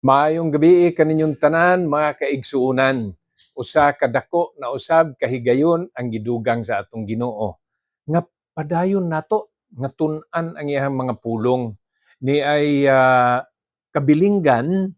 Maayong gabi kaninyong tanan mga kaigsuunan. Usa ka dako na usab kahigayon ang gidugang sa atong Ginoo. Nga padayon nato nga tun-an ang iyang mga pulong ni ay kabilinggan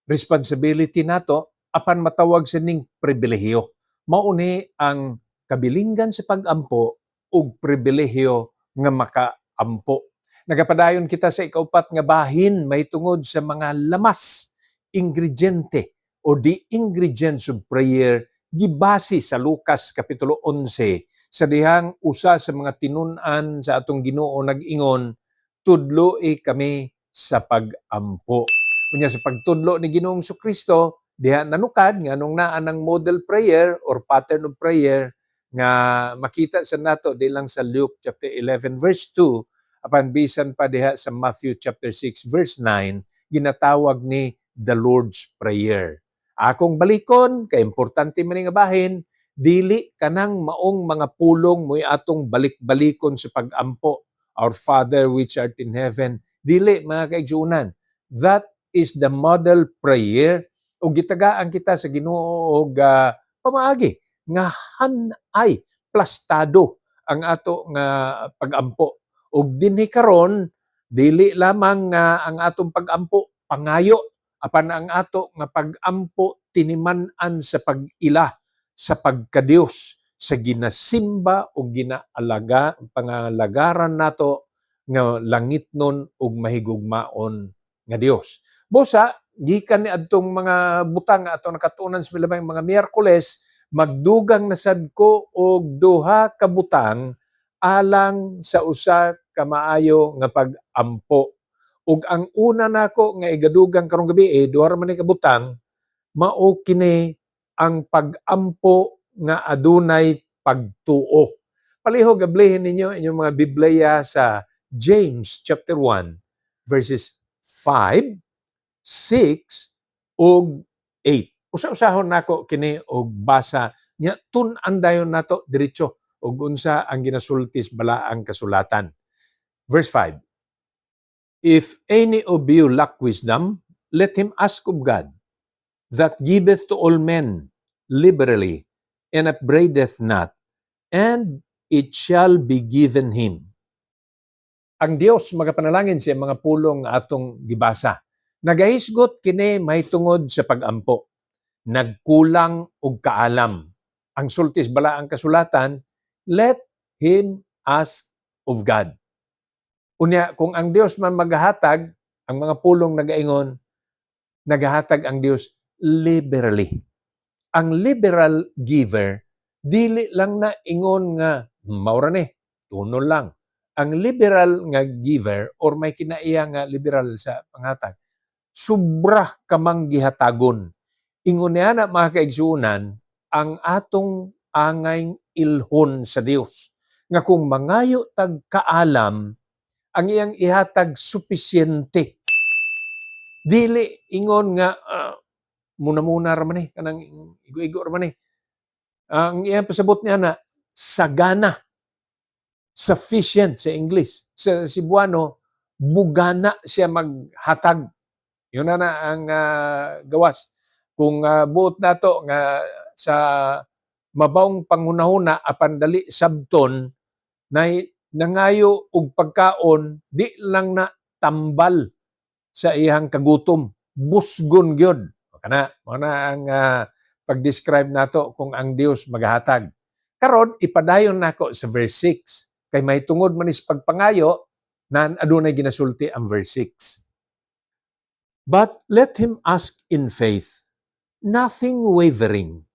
responsibility nato apan matawag sa ning pribilehiyo. Mao ni ang kabilinggan sa pag-ampo ug pribilehiyo nga makaampo. Nagapadayon kita sa ikaupat nga bahin may tungod sa mga lamas ingrediente or the ingredients of prayer gibase sa Lucas Kapitulo 11 sa dihang usa sa mga tinun-an sa atong Ginoo nag-ingon, tudloi kami sa pag-ampo. Unya sa pagtudlo ni Ginoong Kristo diha nanukad nga nung naa ng model prayer or pattern of prayer nga makita sa nato di lang sa Luke chapter 11 verse 2 apan bisan pa diha sa Matthew chapter 6 verse 9 ginatawag ni the Lord's Prayer. Akong balikon, kay importante man nga bahin, dili kanang maong mga pulong mo'y atong balik-balikon sa pag-ampo. Our Father which art in heaven. Dili, mga kaigsuunan. That is the model prayer o gitagaan kita sa Ginoo og pamaagi nga hanay plastado ang ato nga pag-ampo. Og dinhi karon dili lamang nga ang atong pag-ampo pangayo apan ang ato nga pag-ampo tiniman-an sa pag-ila sa pagkadios sa ginasimba o ginaalaga pangalagaran nato nga langitnon ug mahigugmaon nga Dios. Busa gikan ni adtong mga butang ato nakatunan sa milabang mga Miyerkules magdugang na sad ko og duha ka butang alang sa usa ka maayo nga pag-ampo. Ug ang una nako nga igadugang karong gabi duha ra man ni kabutang mao kini ang pag-ampo nga adunay pagtuo. Palihog gablihin ninyo inyong mga Biblia sa James chapter 1 verses 5, 6 ug 8. Usa-usahon nako kini og basa nya tun-an dayon nato diretso ug unsa ang ginasultis balaang kasulatan. Verse 5. If any of you lack wisdom, let him ask of God, that giveth to all men liberally, and upbraideth not, and it shall be given him. Ang Dios magapanalangin siya mga pulong atong gibasa. Nagahisgot kini mahitungod sa pag-ampo. Nagkulang og kaalam. Ang sultis balaang kasulatan, let him ask of God. Unya, kung ang Dios man maghahatag, ang mga pulong nagaingon, naghahatag ang Dios liberally. Ang liberal giver, dili lang na ingon nga, maura ni, tunol lang. Ang liberal nga giver, or may kinaiya nga liberal sa panghatag, sobra kamang gihatagon. Ingon niya na mga kaigsuunan, ang atong angay ilhon sa Dios. Nga kung mangayo tag kaalam, ang iyang ihatag supisyente. Dili ingon nga muna-muna ra man kanang igo-igo ra man ang iyang pasabot niya na sagana, sufficient sa English. Sa Cebuano, bugana siya maghatag. Yun na ang gawas. Kung buot nato nga sa mabawong panghunahuna apan dali sabton na nangayo og pagkaon di lang na tambal sa iyang kagutom, busgon gyud. Kana mao na ang pag-describe nato kung ang Dios maghatag. Karon ipadayon nako sa verse 6 kay may tungod man is pagpangayo na adunay ginasulti ang verse 6. But let him ask in faith, nothing wavering,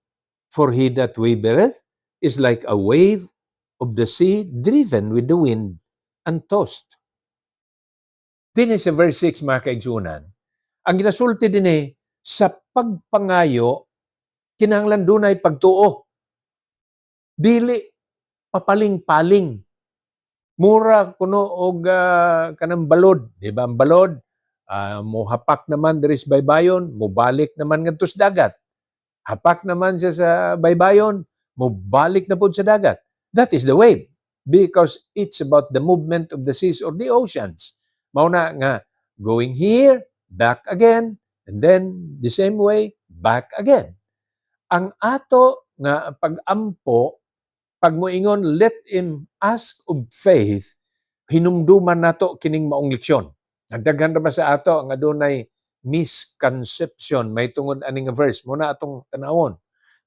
for he that wavereth is like a wave of the sea driven with the wind and tossed. Din sa verse 6 mga kaigsunan, ang ginasulti din sa pagpangayo kinahanglan dunay pagtuo. Dili papaling-paling. Mura kuno og kanang balod, di ba? Ang balod mohapak naman diri sa baybayon, mobalik naman ngadto sa dagat. Hapak naman siya sa baybayon, mobalik na pud sa dagat. That is the wave because it's about the movement of the seas or the oceans. Mao na nga going here, back again, And then, the same way, back again. Ang ato nga pag-ampo, pag moingon, let him ask of faith, hinumduman nato kining maong leksyon. Nagdaghan ra ba sa ato nga adunay misconception may tungod aning verse mo na atong tanawon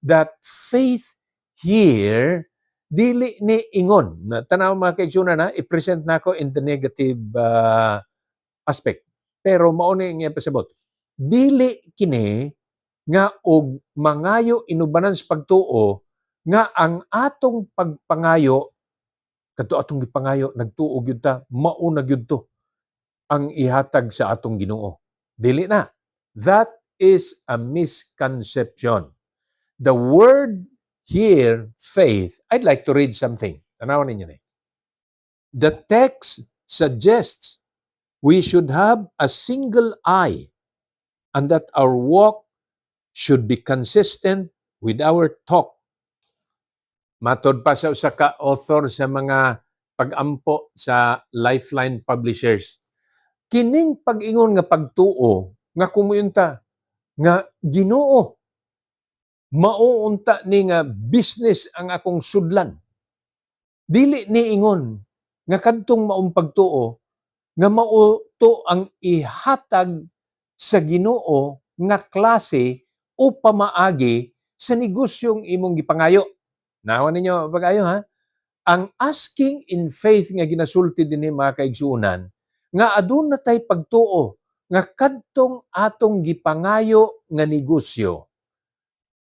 that faith here dili ni ingon na tanaw mga kaigsunan na i-present nako in the negative aspect, pero mao ni nga pasabot dili kini nga og mangayo inubanan sa pagtuo nga ang atong pagpangayo kadto atong gipangayo nagtuo gyud ta mao na gyud to ang ihatag sa atong Ginoo. Dili na. That is a misconception. The word here, faith, I'd like to read something. Tanawan ninyo ni. The text suggests we should have a single eye and that our walk should be consistent with our talk. Matod pa sa usa ka author sa mga pag-ampo sa Lifeline Publishers. Kining pag-ingon nga pagtuo nga kumuyunta nga Ginoo mauunta ni nga business ang akong sudlan. Dili ni ingon nga kadtong maong pagtuo nga mauto ang ihatag sa Ginoo nga klase o pamaagi sa negosyong imong gipangayo. Nawa ninyo pag-ayo ha? Ang asking in faith nga ginasulti dinhi mga kaigsuonan nga aduna tay pagtuo nga kadtong atong gipangayo nga negosyo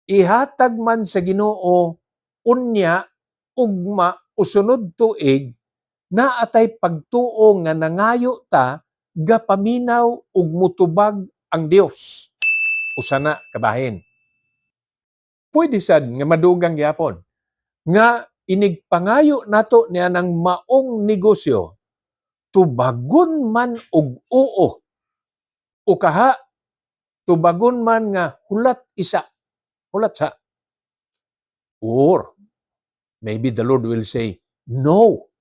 ihatag man sa Ginoo unya ugma usunod tuig na atay pagtuo nga nangayo ta gapaminaw ug mutubag ang Dios usa na kabahin. Pwede sad nga madugang gyapon nga inigpangayo nato niya ng maong negosyo tubagon man og oo o kaha tubagon man nga hulat isa hulat sa or maybe the Lord will say no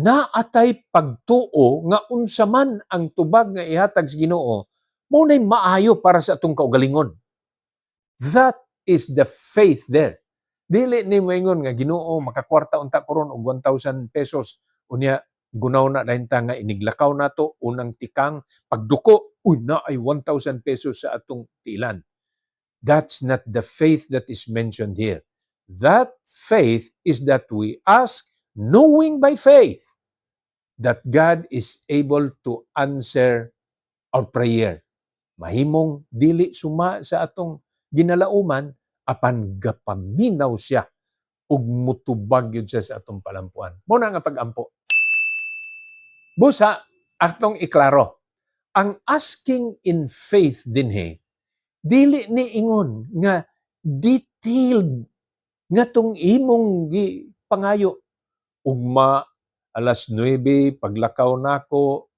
naatay pagtuo nga unsa man ang tubag nga ihatag sa Ginoo mao nay maayo para sa atong kaugalingon. That is the faith there. Dili ni moingon nga Ginoo makakwarta unta karon og 1,000 pesos unya gunaw na dayon ta nga iniglakaw nato unang tikang pagduko uy na ay 1,000 pesos sa atong tiilan. That's not the faith that is mentioned here. That faith is that we ask knowing by faith that God is able to answer our prayer. Mahimong dili suma sa atong ginalauman apan gapaminaw siya ug mutubag yun siya sa atong palampuan. Muna nga pag-ampo. Busa, atong iklaro, ang asking in faith dinhi, dili ni ingon nga detailed nga tong imong pangayo. Ugma, alas 9, paglakaw nako,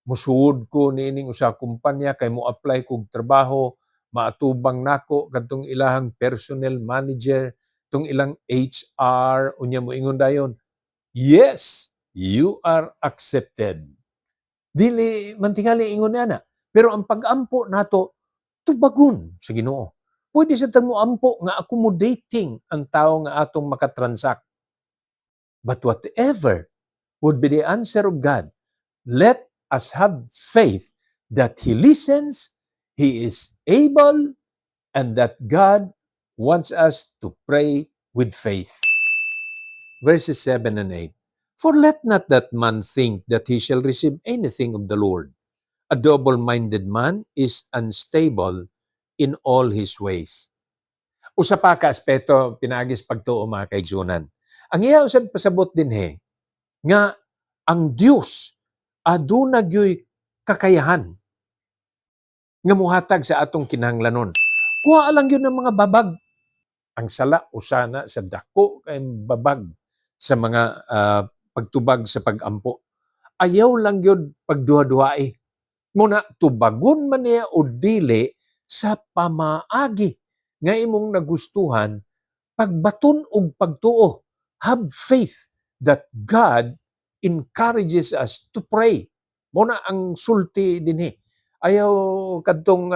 musuod ko niining usa kumpanya kay mo apply kog trabaho, maatubang nako kadtong ilahang personnel manager, tong ilang HR, unya mo ingon dayon, yes, you are accepted. Dili man tingali ingon ana. Pero ang pag-ampo nato tubagon sa Ginoo. Pwede sa tamo ampo nga accommodating ang tao nga atong makatransact. But whatever would be the answer of God, let us have faith that He listens, He is able, and that God wants us to pray with faith. Verses 7 and 8. For let not that man think that he shall receive anything of the Lord. A double-minded man is unstable in all his ways. Usa pa ka aspeto pinagis pagtuo mga kaigsunan. Ang iya usab pasabot din nga ang Dios aduna gyoy kakayahan nga muhatag sa atong kinahanglanon. Kuha lang yun ng mga babag. Ang sala usana sa dako kay babag sa mga pagtubag sa pag-ampo. Ayaw lang yun pagduha-duhai. Muna, tubagon man niya o dili sa pamaagi nga imong nagustuhan pagbaton og pagtuo. Have faith that God encourages us to pray. Muna ang sulti dinhi. Ayaw kadtong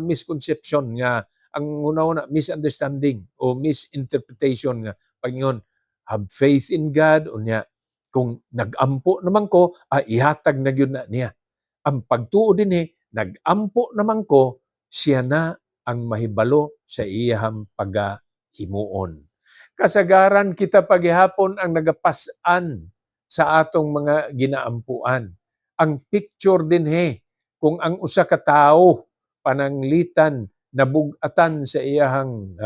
misconception nga ang una-una misunderstanding o misinterpretation nga Panginoon, have faith in God unya kung nagampo naman ko, ihatag na gyud na niya. Ang pagtuo dinhi, nagampo naman ko, siya na ang mahibalo sa iyahang pagahimuon. Kasagaran kita paghihapon ang nagapas-an sa atong mga ginaampuan. Ang picture dinhi kung ang usa ka tawo pananglitan nabug-atan sa iyahang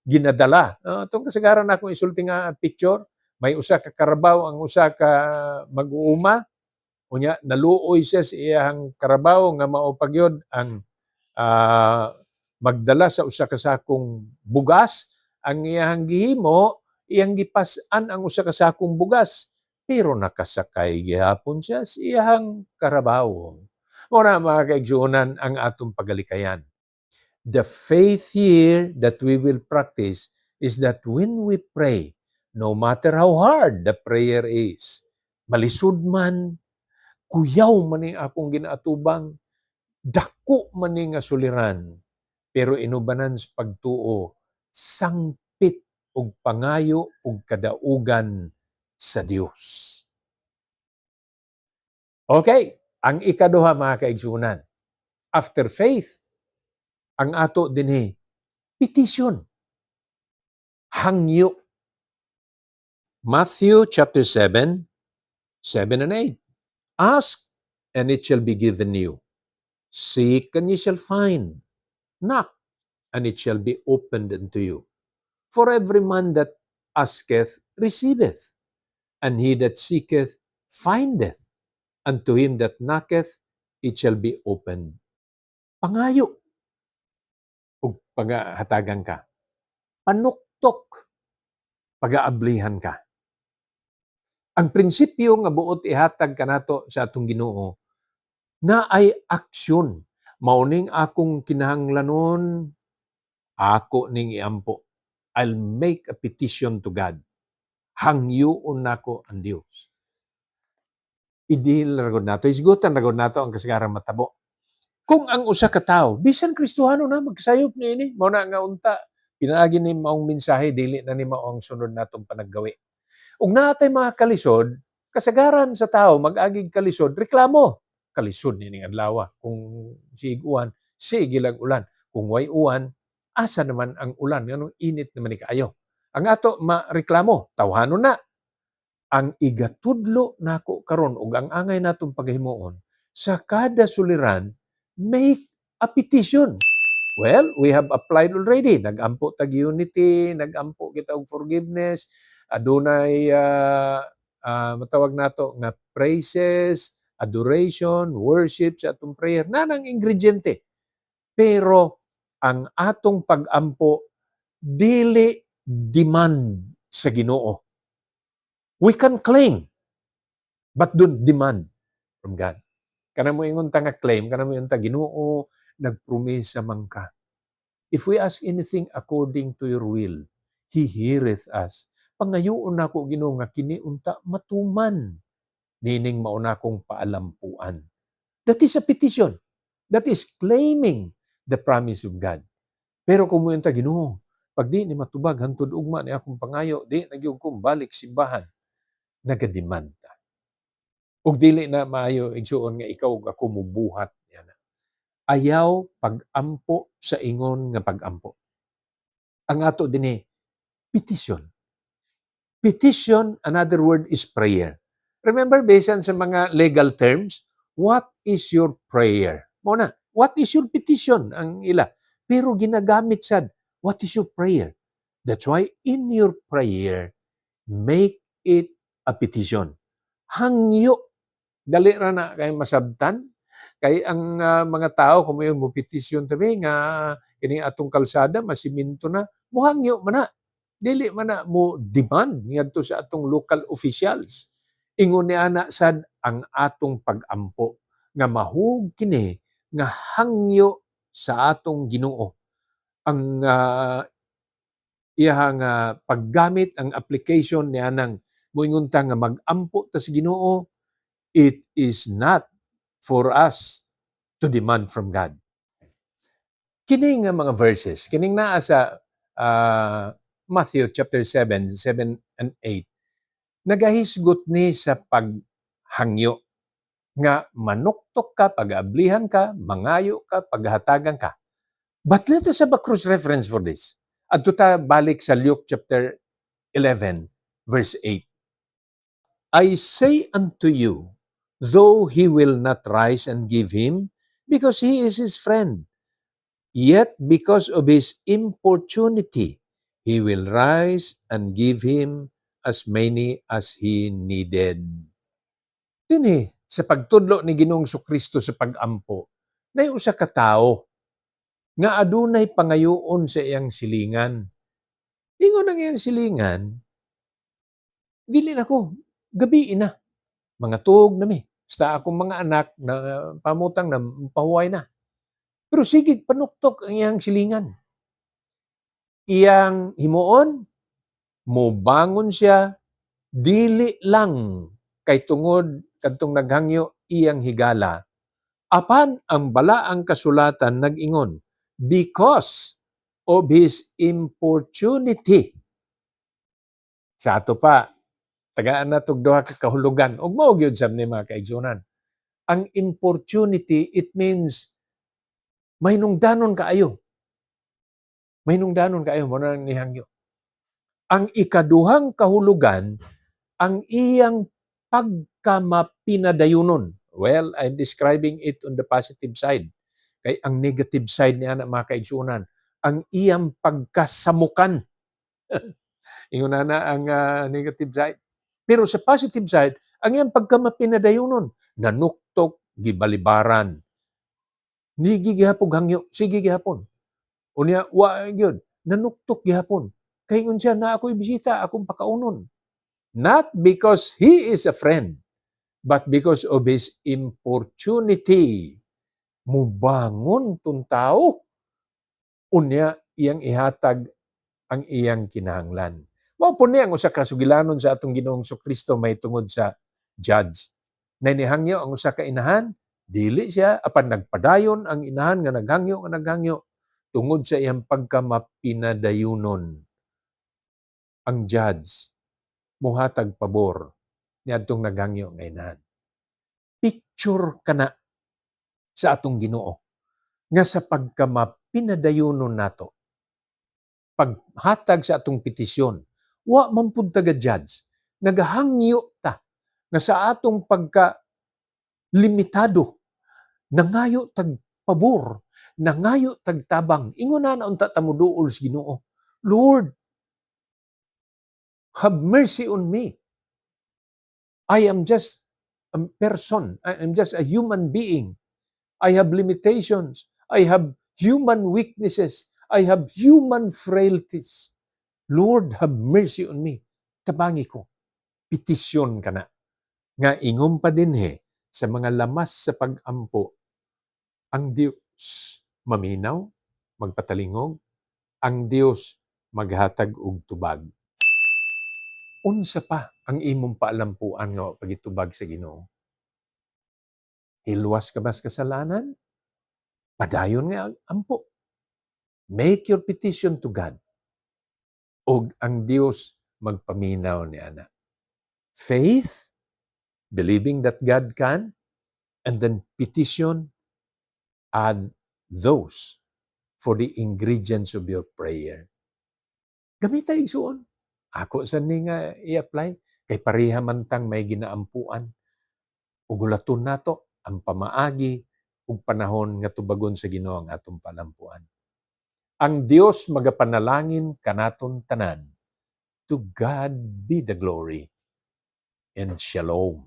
ginadala. Itong kasagaran akong isulti nga picture, may usa ka karabaw, ang usa ka mag-uuma, unya naluoy siya sa iyang karabaw nga mao pagyod ang magdala sa usa ka sakong bugas. Ang iyang gihimo, iyang gipas-an ang usa ka sakong bugas, pero nakasakay gihapon siya sa iyang karabaw. Muna mga kaigsuonan ang atong pagalikayan. The faith here that we will practice is that when we pray, no matter how hard the prayer is, malisod man, kuyaw man ni akong ginaatubang, dako man ni nga suliran, pero inubanan sa pagtuo, sangpit og pangayo og kadaugan sa Dios. Okay, ang ikaduha mga kaigsunan. After faith, ang ato dinhi petition. Hangyo. Matthew chapter 7, 7 and 8. Ask, and it shall be given you. Seek, and ye shall find. Knock, and it shall be opened unto you. For every man that asketh, receiveth, and he that seeketh, findeth, and to him that knocketh, it shall be opened. Pangayo, ug pagahatagan ka. Panuktok, pagaablihan ka. Ang prinsipyo nga buot ihatag kanato sa atong Ginoo na ay aksyon. Mauning akong kinahanglanon, ako ning iampo. I'll make a petition to God. Hangyoon nako ang Dios. Idil ragod nato, isgutan ragod nato ang kasagaran matabo. Kung ang usa ka tawo, bisan Kristohano na magsayop niini, mao na nga unta, pinaagi ni maong mensahe dili na ni mao ang sunod natong panaggawi. Ug natay mga kalisod, kasagaran sa tao mag-agig kalisod, reklamo. Kalisod ni ning adlaw kung siig uwan, sige lang ulan. Kung way uwan, asa naman ang ulan? Nganong init naman ni kaayo. Ang ato mareklamo, tawhanon na. Ang igatudlo nako karon ug ang angay natong paghimuon, sa kada suliran, make a petition. Well, we have applied already. Nag-ampo tag unity, nag-ampo kita og forgiveness, adunay matawag nato nga praises, adoration, worship sa atong prayer, nanang ingrediente. Pero ang atong pag-ampo dili demand sa Ginoo. We can claim, but don't demand from God. Kana mo ingon ta nga claim, kana mo ingon ta Ginoo, nagpromesa man ka. If we ask anything according to your will, He heareth us. Pangayoon nako Ginoo nga kini unta matuman. Meaning mauna kong paalampuan. That is a petition. That is claiming the promise of God. Pero kung mo ta Ginoo, pag di ni matubag hantud ugma ni akong pangayo, di nagyud kong balik simbahan. Nagademand ta. Ug dili na maayo igsuon nga ikaw ug ako mubuhat yan. Ayaw pag-ampo sa ingon nga pag-ampo. Ang ato dinhi petition. Petition, another word is prayer. Remember, based sa mga legal terms, what is your prayer? Muna, what is your petition? Ang ila. Pero ginagamit sad, what is your prayer? That's why in your prayer, make it a petition. Hangyo. Dali ra na kay masabtan. Kay ang mga tao, kung may mo petition tabi nga, kining atong kalsada, masiminto na, muhangyo man na. Dili man na mo demand ngadto sa atong local officials. Ingon ni ana sad ang atong pag-ampo nga mahug kini nga hangyo sa atong Ginoo. Ang iyang paggamit ang application ni anang moingon ta nga mag-ampo ta sa Ginoo, it is not for us to demand from God. Kining nga mga verses, kining naa sa Matthew chapter 7, 7 and 8, nagahisgot ni sa paghangyo nga manuktok ka, pag-aablihan ka, mangayo ka, paghatagan ka. But let us have a cross-reference for this. At ta balik sa Luke chapter 11, verse 8. I say unto you, though he will not rise and give him, because he is his friend, yet because of his importunity, he will rise and give him as many as he needed. Dini, sa pagtudlo ni Ginoong Kristo sa pag-ampo, na usa ka tao nga adunay pangayoon sa iyang silingan. Ingon ang iyang silingan, dili na ko, gabi na. Mga tuog na mi. Basta akong mga anak na pamutang na pahuway na. Pero sige, panuktok ang iyang silingan. Iyang himuon, mobangon siya, dili lang kay tungod kadtong naghangyo iyang higala. Apan ang balaang kasulatan nag-ingon, because of his importunity. Sa ato pa, tagaan na itong duha ka kahulugan. Ug mao gyud sab ni mga kaigsunan. Ang importunity, it means may nungdanon kaayo. May nungdanon kaayo mo na nihangyo. Ang ikaduhang kahulugan, ang iyang pagkamapinadayunon. Well, I'm describing it on the positive side. Kay ang negative side niya na mga kaigsunan, ang iyang pagkasamukan. Ingon na ang negative side. Pero sa positive side, ang iyang pagkamapinadayunon, nanuktok, gibalibaran. Nigi gihapon hangyo, sige gihapon. Unya, wa gyud, nanuktok gihapon. Kay ngun siya na ako'y bisita, akong pakaunon. Not because he is a friend, but because of his importunity. Mubangon tong tao. Unya, iyang ihatag ang iyang kinahanglan. Mao po niya ang usa ka sugilanon sa atong Ginoong Kristo may tungod sa judge. Na nihangyo ang usa ka inahan, dili siya apan nagpadayon ang inahan nga naghangyo tungod sa iyang pagkamapinadayunon. Ang judge muhatag pabor niadtong naghangyo nga inahan. Picture kana sa atong Ginoo nga sa pagkamapinadayunon nato, paghatag sa atong petisyon, wa man pud taga-judge, nagahangyo ta nga sa atong pagka-limitado, nangayo tag pabor, nangayo tag tabang. Ingon na unta ta moduol sa Ginoo, Lord, have mercy on me. I am just a person. I am just a human being. I have limitations. I have human weaknesses. I have human frailties. Lord, have mercy on me. Tabangi ko. Petisyon ka na. Nga ingom pa din sa mga lamas sa pag-ampo, ang Diyos maminaw, magpatalingog, ang Diyos maghatag og tubag. Unsa pa ang imong paalampuan nga pagitubag sa Ginoo? Hilwas ka ba sa kasalanan? Padayon nga ampo. Make your petition to God. Og ang Dios magpaminaw ni ana. Faith, believing that God can, and then petition, add those for the ingredients of your prayer. Gamita igsuon. Ako sa ni nga i-apply kay pareha man tang may ginaampuan. Ugulaton nato ang pamaagi ug panahon nga tubagon sa Ginoo ang atong palampuan. Ang Dios magapanalangin kanaton tanan. To God be the glory and shalom.